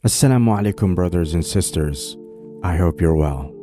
Assalamu alaikum, brothers and sisters. I hope you're well.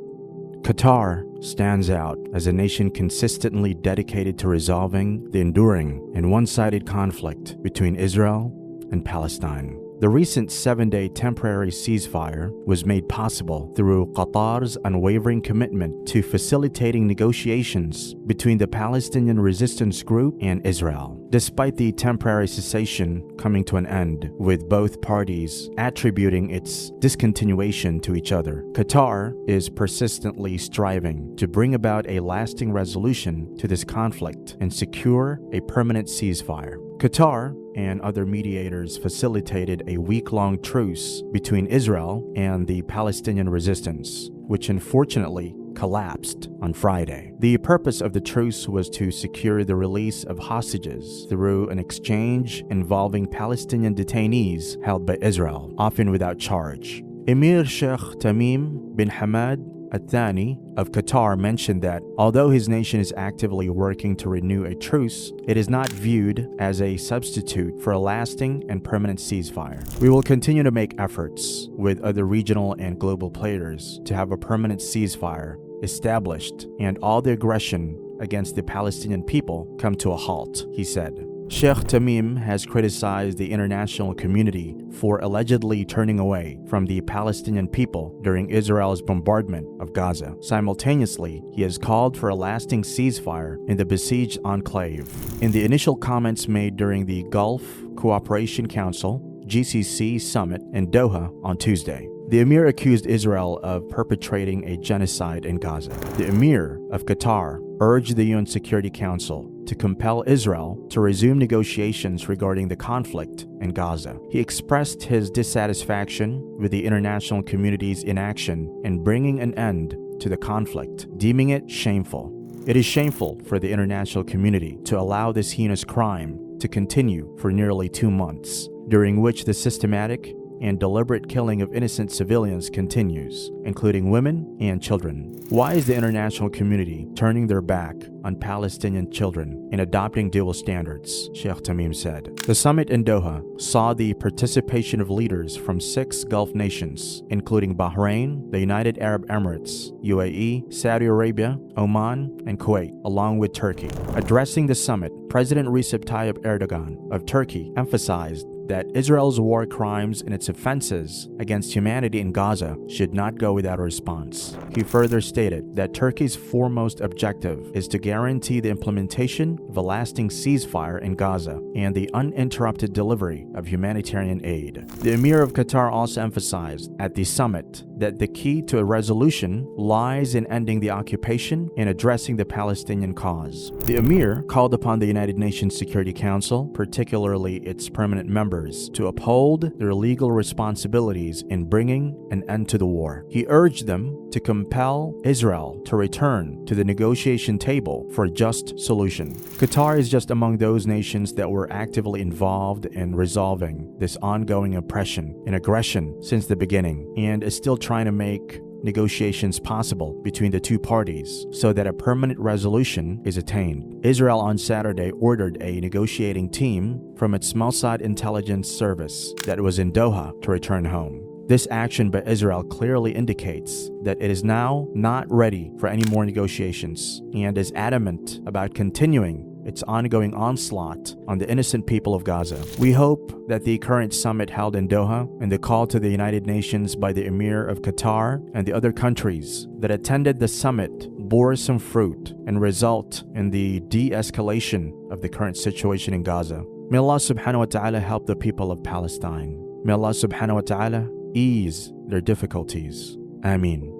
Qatar stands out as a nation consistently dedicated to resolving the enduring and one-sided conflict between Israel and Palestine. The recent 7-day temporary ceasefire was made possible through Qatar's unwavering commitment to facilitating negotiations between the Palestinian resistance group and Israel. Despite the temporary cessation coming to an end, with both parties attributing its discontinuation to each other, Qatar is persistently striving to bring about a lasting resolution to this conflict and secure a permanent ceasefire. Qatar and other mediators facilitated a week-long truce between Israel and the Palestinian resistance, which unfortunately collapsed on Friday. The purpose of the truce was to secure the release of hostages through an exchange involving Palestinian detainees held by Israel, often without charge. Emir Sheikh Tamim bin Hamad Al-Thani of Qatar mentioned that although his nation is actively working to renew a truce, it is not viewed as a substitute for a lasting and permanent ceasefire. We will continue to make efforts with other regional and global players to have a permanent ceasefire established and all the aggression against the Palestinian people come to a halt, he said. Sheikh Tamim has criticized the international community for allegedly turning away from the Palestinian people during Israel's bombardment of Gaza. Simultaneously, he has called for a lasting ceasefire in the besieged enclave. In the initial comments made during the Gulf Cooperation Council (GCC) summit in Doha on Tuesday, the Emir accused Israel of perpetrating a genocide in Gaza. The Emir of Qatar urged the UN Security Council to compel Israel to resume negotiations regarding the conflict in Gaza. He expressed his dissatisfaction with the international community's inaction in bringing an end to the conflict, deeming it shameful. It is shameful for the international community to allow this heinous crime to continue for nearly 2 months, during which the systematic and deliberate killing of innocent civilians continues, including women and children. Why is the international community turning their back on Palestinian children and adopting dual standards? Sheikh Tamim said. The summit in Doha saw the participation of leaders from 6 Gulf nations, including Bahrain, the United Arab Emirates, UAE, Saudi Arabia, Oman, and Kuwait, along with Turkey. Addressing the summit, President Recep Tayyip Erdogan of Turkey emphasized that Israel's war crimes and its offenses against humanity in Gaza should not go without a response. He further stated that Turkey's foremost objective is to guarantee the implementation of a lasting ceasefire in Gaza and the uninterrupted delivery of humanitarian aid. The Emir of Qatar also emphasized at the summit that the key to a resolution lies in ending the occupation and addressing the Palestinian cause. The Emir called upon the United Nations Security Council, particularly its permanent members, to uphold their legal responsibilities in bringing an end to the war. He urged them to compel Israel to return to the negotiation table for a just solution. Qatar is just among those nations that were actively involved in resolving this ongoing oppression and aggression since the beginning, and is still trying to make negotiations possible between the two parties so that a permanent resolution is attained. Israel on Saturday ordered a negotiating team from its Mossad intelligence service that was in Doha to return home. This action by Israel clearly indicates that it is now not ready for any more negotiations and is adamant about continuing its ongoing onslaught on the innocent people of Gaza. We hope that the current summit held in Doha and the call to the United Nations by the Emir of Qatar and the other countries that attended the summit bore some fruit and result in the de-escalation of the current situation in Gaza. May Allah subhanahu wa ta'ala help the people of Palestine. May Allah subhanahu wa ta'ala ease their difficulties. Ameen.